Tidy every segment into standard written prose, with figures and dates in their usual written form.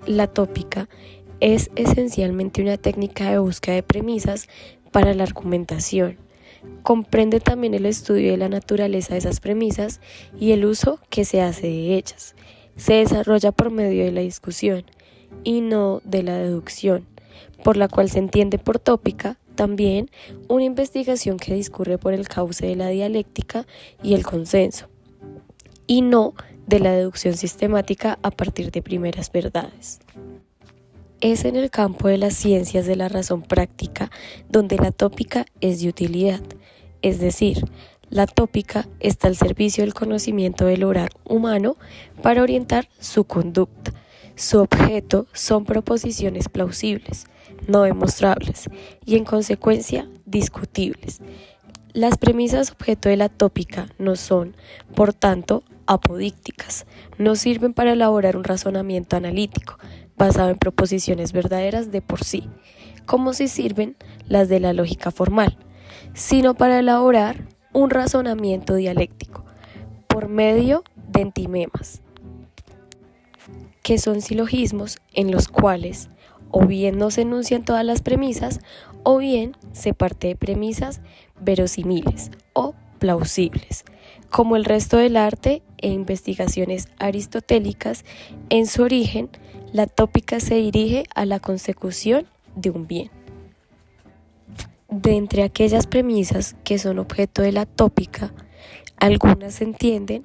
La tópica es esencialmente una técnica de búsqueda de premisas para la argumentación. Comprende también el estudio de la naturaleza de esas premisas y el uso que se hace de ellas. Se desarrolla por medio de la discusión y no de la deducción, por la cual se entiende por tópica también una investigación que discurre por el cauce de la dialéctica y el consenso, y no de la deducción sistemática a partir de primeras verdades. Es en el campo de las ciencias de la razón práctica donde la tópica es de utilidad, es decir, la tópica está al servicio del conocimiento del obrar humano para orientar su conducta. Su objeto son proposiciones plausibles, no demostrables y en consecuencia discutibles. Las premisas objeto de la tópica no son, por tanto, apodícticas, no sirven para elaborar un razonamiento analítico basado en proposiciones verdaderas de por sí, como si sirven las de la lógica formal, sino para elaborar un razonamiento dialéctico por medio de entimemas, que son silogismos en los cuales o bien no se enuncian todas las premisas o bien se parte de premisas verosímiles o plausibles. Como el resto del arte e investigaciones aristotélicas, en su origen, la tópica se dirige a la consecución de un bien. De entre aquellas premisas que son objeto de la tópica, algunas se entienden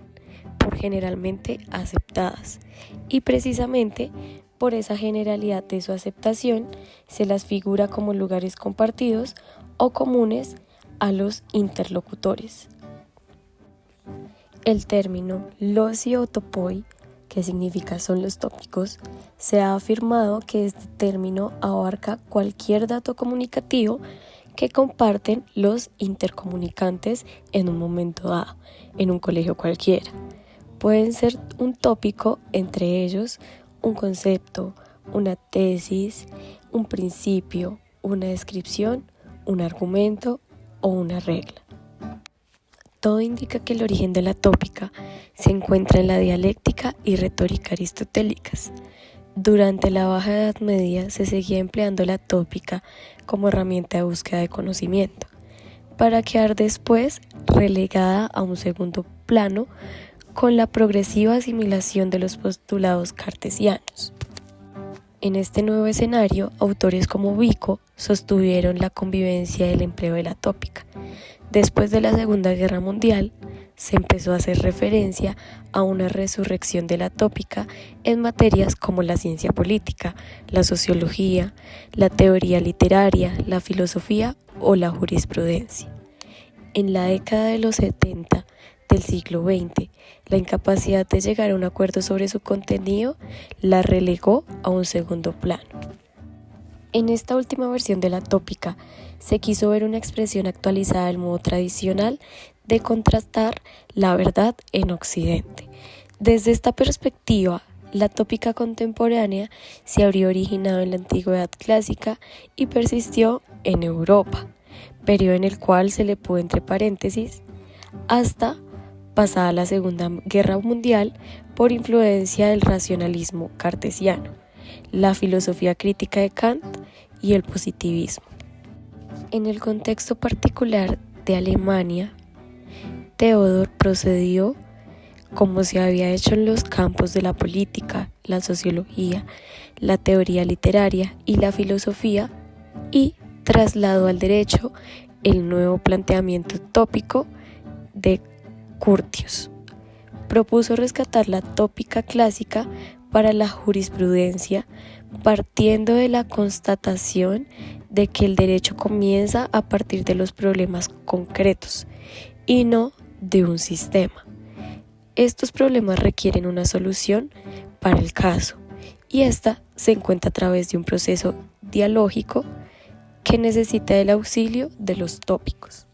por generalmente aceptadas y precisamente por esa generalidad de su aceptación se las figura como lugares compartidos o comunes a los interlocutores. El término loci o topoi, que significa son los tópicos, se ha afirmado que este término abarca cualquier dato comunicativo que comparten los intercomunicantes en un momento dado, en un colegio cualquiera. Pueden ser un tópico, entre ellos un concepto, una tesis, un principio, una descripción, un argumento o una regla. Todo indica que el origen de la tópica se encuentra en la dialéctica y retórica aristotélicas. Durante la Baja Edad Media se seguía empleando la tópica como herramienta de búsqueda de conocimiento, para quedar después relegada a un segundo plano con la progresiva asimilación de los postulados cartesianos. En este nuevo escenario, autores como Vico sostuvieron la convivencia del empleo de la tópica. Después de la Segunda Guerra Mundial, se empezó a hacer referencia a una resurrección de la tópica en materias como la ciencia política, la sociología, la teoría literaria, la filosofía o la jurisprudencia. En la década de los 70 del siglo XX, la incapacidad de llegar a un acuerdo sobre su contenido la relegó a un segundo plano. En esta última versión de la tópica, se quiso ver una expresión actualizada del modo tradicional de contrastar la verdad en Occidente. Desde esta perspectiva, la tópica contemporánea se habría originado en la antigüedad clásica y persistió en Europa, periodo en el cual se le puso entre paréntesis hasta pasada la Segunda Guerra Mundial por influencia del racionalismo cartesiano, la filosofía crítica de Kant y el positivismo. En el contexto particular de Alemania, Theodor procedió como se había hecho en los campos de la política, la sociología, la teoría literaria y la filosofía y trasladó al derecho el nuevo planteamiento tópico de Curtius. Propuso rescatar la tópica clásica para la jurisprudencia partiendo de la constatación de que el derecho comienza a partir de los problemas concretos y no de un sistema. Estos problemas requieren una solución para el caso y esta se encuentra a través de un proceso dialógico que necesita el auxilio de los tópicos.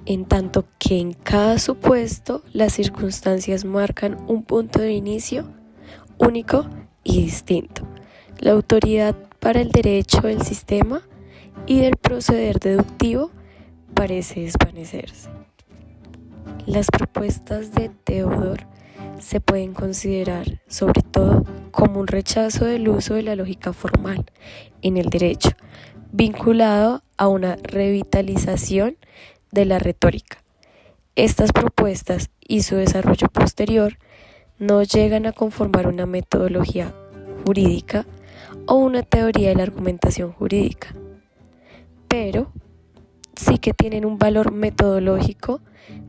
En tanto que en cada supuesto las circunstancias marcan un punto de inicio único y distinto. La autoridad para el derecho del sistema y del proceder deductivo parece desvanecerse. Las propuestas de Theodor se pueden considerar, sobre todo, como un rechazo del uso de la lógica formal en el derecho, vinculado a una revitalización de la retórica. Estas propuestas y su desarrollo posterior no llegan a conformar una metodología jurídica o una teoría de la argumentación jurídica, pero sí que tienen un valor metodológico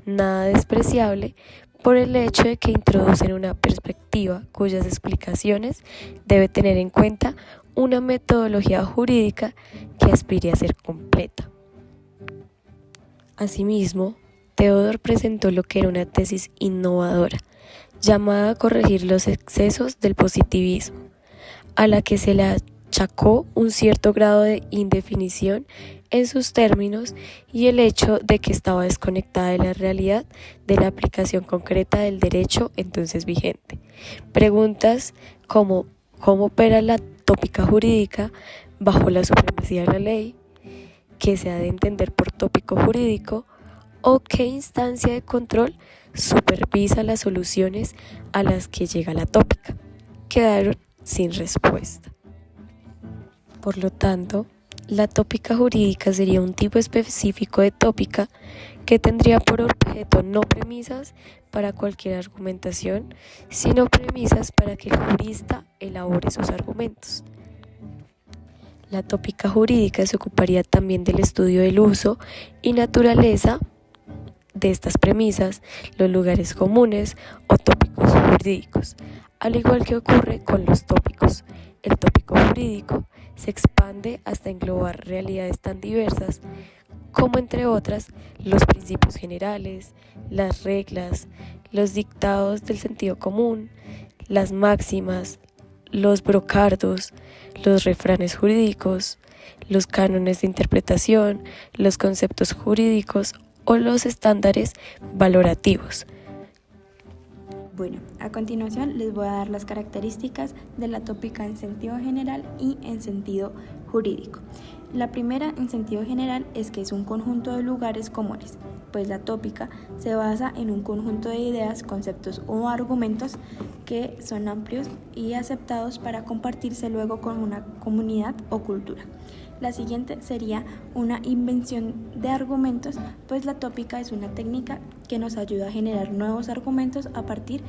nada despreciable por el hecho de que introducen una perspectiva cuyas explicaciones debe tener en cuenta una metodología jurídica que aspire a ser completa. Asimismo, Teodor presentó lo que era una tesis innovadora, llamada a corregir los excesos del positivismo, a la que se le achacó un cierto grado de indefinición en sus términos y el hecho de que estaba desconectada de la realidad de la aplicación concreta del derecho entonces vigente. Preguntas como ¿cómo opera la tópica jurídica bajo la supremacía de la ley? ¿Qué se ha de entender por tópico jurídico? ¿O qué instancia de control supervisa las soluciones a las que llega la tópica? Quedaron sin respuesta. Por lo tanto, la tópica jurídica sería un tipo específico de tópica que tendría por objeto no premisas para cualquier argumentación, sino premisas para que el jurista elabore sus argumentos. La tópica jurídica se ocuparía también del estudio del uso y naturaleza de estas premisas, los lugares comunes o tópicos jurídicos, al igual que ocurre con los tópicos. El tópico jurídico se expande hasta englobar realidades tan diversas como, entre otras, los principios generales, las reglas, los dictados del sentido común, las máximas, los brocardos, los refranes jurídicos, los cánones de interpretación, los conceptos jurídicos o los estándares valorativos. Bueno, a continuación les voy a dar las características de la tópica en sentido general y en sentido jurídico. La primera, en sentido general, es que es un conjunto de lugares comunes, pues la tópica se basa en un conjunto de ideas, conceptos o argumentos que son amplios y aceptados para compartirse luego con una comunidad o cultura. La siguiente sería una invención de argumentos, pues la tópica es una técnica que nos ayuda a generar nuevos argumentos a partir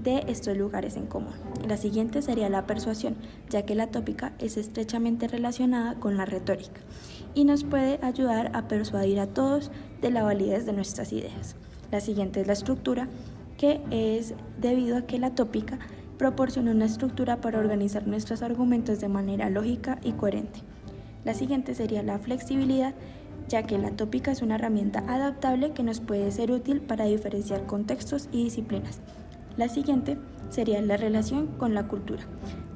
de estos lugares en común. La siguiente sería la persuasión, ya que la tópica es estrechamente relacionada con la retórica y nos puede ayudar a persuadir a todos de la validez de nuestras ideas. La siguiente es la estructura, que es debido a que la tópica proporciona una estructura para organizar nuestros argumentos de manera lógica y coherente. La siguiente sería la flexibilidad, ya que la tópica es una herramienta adaptable que nos puede ser útil para diferenciar contextos y disciplinas. La siguiente sería la relación con la cultura,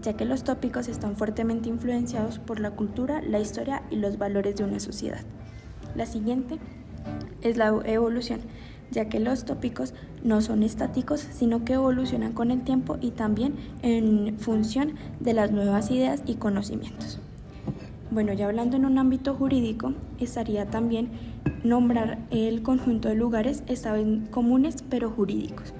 ya que los tópicos están fuertemente influenciados por la cultura, la historia y los valores de una sociedad. La siguiente es la evolución, ya que los tópicos no son estáticos, sino que evolucionan con el tiempo y también en función de las nuevas ideas y conocimientos. Bueno, ya hablando en un ámbito jurídico, estaría también nombrar el conjunto de lugares, esta vez comunes pero jurídicos.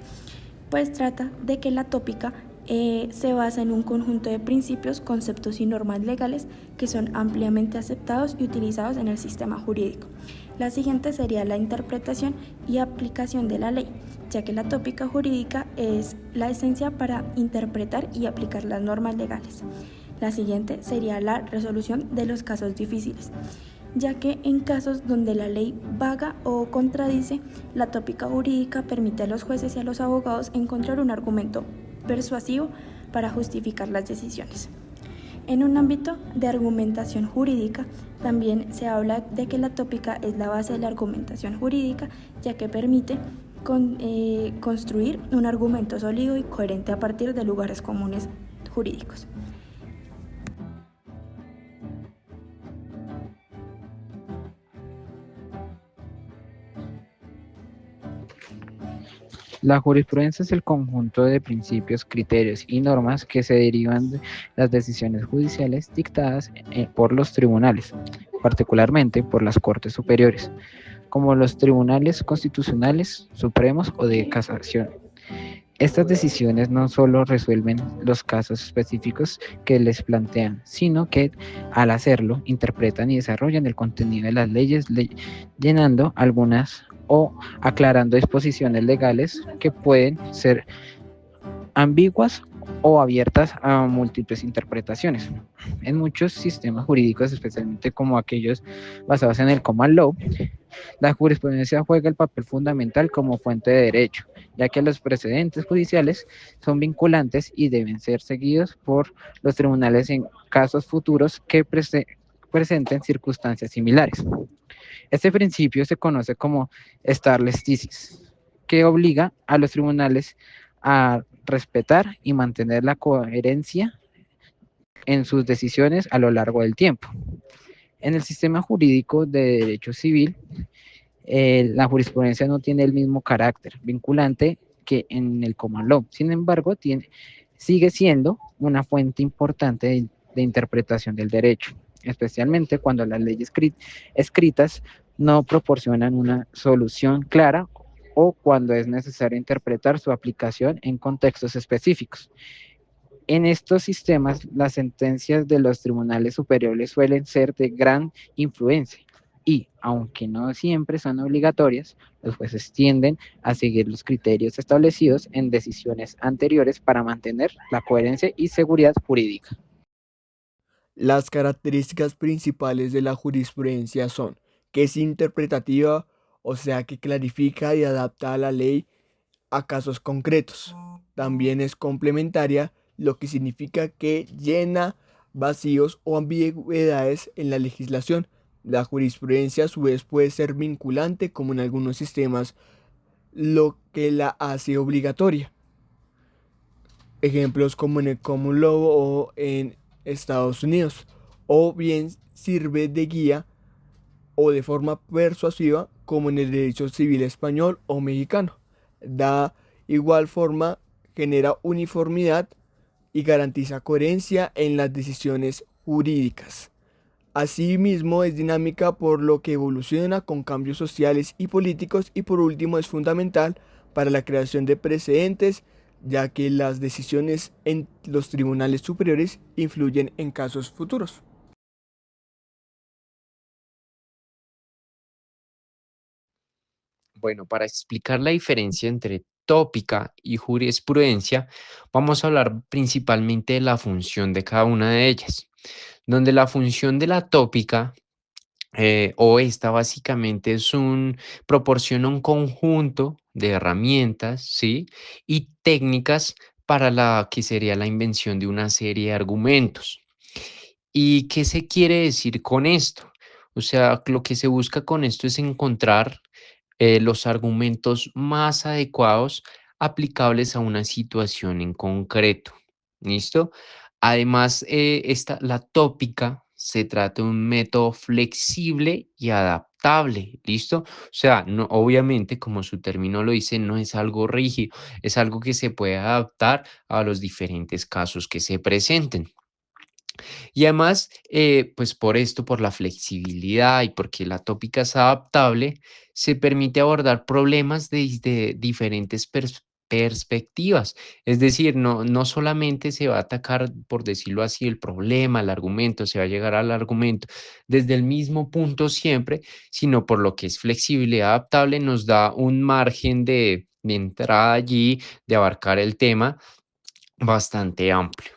Pues trata de que la tópica se basa en un conjunto de principios, conceptos y normas legales que son ampliamente aceptados y utilizados en el sistema jurídico. La siguiente sería la interpretación y aplicación de la ley, ya que la tópica jurídica es la esencia para interpretar y aplicar las normas legales. La siguiente sería la resolución de los casos difíciles, ya que en casos donde la ley vaga o contradice, la tópica jurídica permite a los jueces y a los abogados encontrar un argumento persuasivo para justificar las decisiones. En un ámbito de argumentación jurídica, también se habla de que la tópica es la base de la argumentación jurídica, ya que permite construir un argumento sólido y coherente a partir de lugares comunes jurídicos. La jurisprudencia es el conjunto de principios, criterios y normas que se derivan de las decisiones judiciales dictadas por los tribunales, particularmente por las Cortes Superiores, como los tribunales constitucionales, supremos o de casación. Estas decisiones no solo resuelven los casos específicos que les plantean, sino que al hacerlo interpretan y desarrollan el contenido de las leyes, llenando algunas o aclarando disposiciones legales que pueden ser ambiguas o abiertas a múltiples interpretaciones. En muchos sistemas jurídicos, especialmente como aquellos basados en el common law, la jurisprudencia juega el papel fundamental como fuente de derecho, ya que los precedentes judiciales son vinculantes y deben ser seguidos por los tribunales en casos futuros que presenten circunstancias similares. Este principio se conoce como stare decisis, que obliga a los tribunales a respetar y mantener la coherencia en sus decisiones a lo largo del tiempo. En el sistema jurídico de derecho civil, la jurisprudencia no tiene el mismo carácter vinculante que en el common law. Sin embargo, sigue siendo una fuente importante de interpretación del derecho, especialmente cuando las leyes escritas no proporcionan una solución clara o cuando es necesario interpretar su aplicación en contextos específicos. En estos sistemas, las sentencias de los tribunales superiores suelen ser de gran influencia y, aunque no siempre son obligatorias, los jueces tienden a seguir los criterios establecidos en decisiones anteriores para mantener la coherencia y seguridad jurídica. Las características principales de la jurisprudencia son que es interpretativa, o sea que clarifica y adapta a la ley a casos concretos. También es complementaria, lo que significa que llena vacíos o ambigüedades en la legislación. La jurisprudencia a su vez puede ser vinculante, como en algunos sistemas, lo que la hace obligatoria. Ejemplos como en el common law o en Estados Unidos. O bien sirve de guía o de forma persuasiva, como en el derecho civil español o mexicano. Da igual forma, genera uniformidad y garantiza coherencia en las decisiones jurídicas. Asimismo, es dinámica por lo que evoluciona con cambios sociales y políticos y por último es fundamental para la creación de precedentes, ya que las decisiones en los tribunales superiores influyen en casos futuros. Bueno, para explicar la diferencia entre tópica y jurisprudencia, vamos a hablar principalmente de la función de cada una de ellas, donde la función de la tópica o esta básicamente proporciona un conjunto de herramientas, ¿sí? Y técnicas para la que sería la invención de una serie de argumentos. ¿Y qué se quiere decir con esto? O sea, lo que se busca con esto es encontrar los argumentos más adecuados aplicables a una situación en concreto. ¿Listo? Además, la tópica se trata de un método flexible y adaptable. ¿Listo? O sea, no, obviamente, como su término lo dice, no es algo rígido, es algo que se puede adaptar a los diferentes casos que se presenten. Y además, pues por esto, por la flexibilidad y porque la tópica es adaptable, se permite abordar problemas desde diferentes perspectivas. Es decir, no solamente se va a atacar, por decirlo así, el problema, el argumento, se va a llegar al argumento desde el mismo punto siempre, sino por lo que es flexible y adaptable, nos da un margen de entrada allí, de abarcar el tema bastante amplio.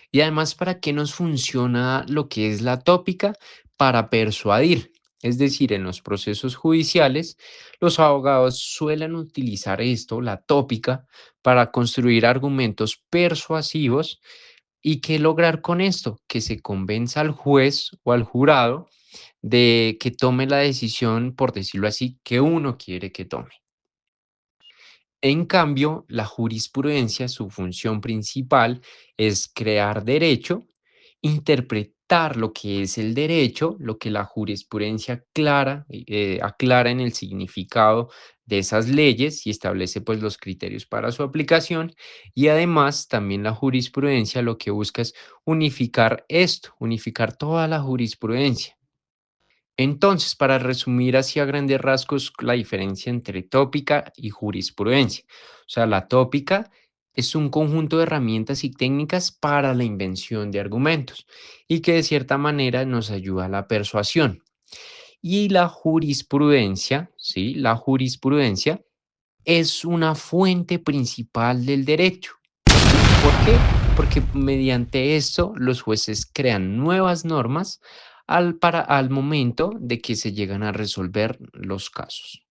Y además, ¿para qué nos funciona lo que es la tópica? Para persuadir. Es decir, en los procesos judiciales, los abogados suelen utilizar esto, la tópica, para construir argumentos persuasivos. ¿Y qué lograr con esto? Que se convenza al juez o al jurado de que tome la decisión, por decirlo así, que uno quiere que tome. En cambio, la jurisprudencia, su función principal es crear derecho, interpretar lo que es el derecho, lo que la jurisprudencia aclara en el significado de esas leyes y establece pues los criterios para su aplicación. Y además también la jurisprudencia lo que busca es unificar esto, unificar toda la jurisprudencia. Entonces, para resumir así a grandes rasgos la diferencia entre tópica y jurisprudencia. O sea, la tópica es un conjunto de herramientas y técnicas para la invención de argumentos y que de cierta manera nos ayuda a la persuasión. Y la jurisprudencia, ¿sí? La jurisprudencia es una fuente principal del derecho. ¿Por qué? Porque mediante esto los jueces crean nuevas normas al momento de que se llegan a resolver los casos.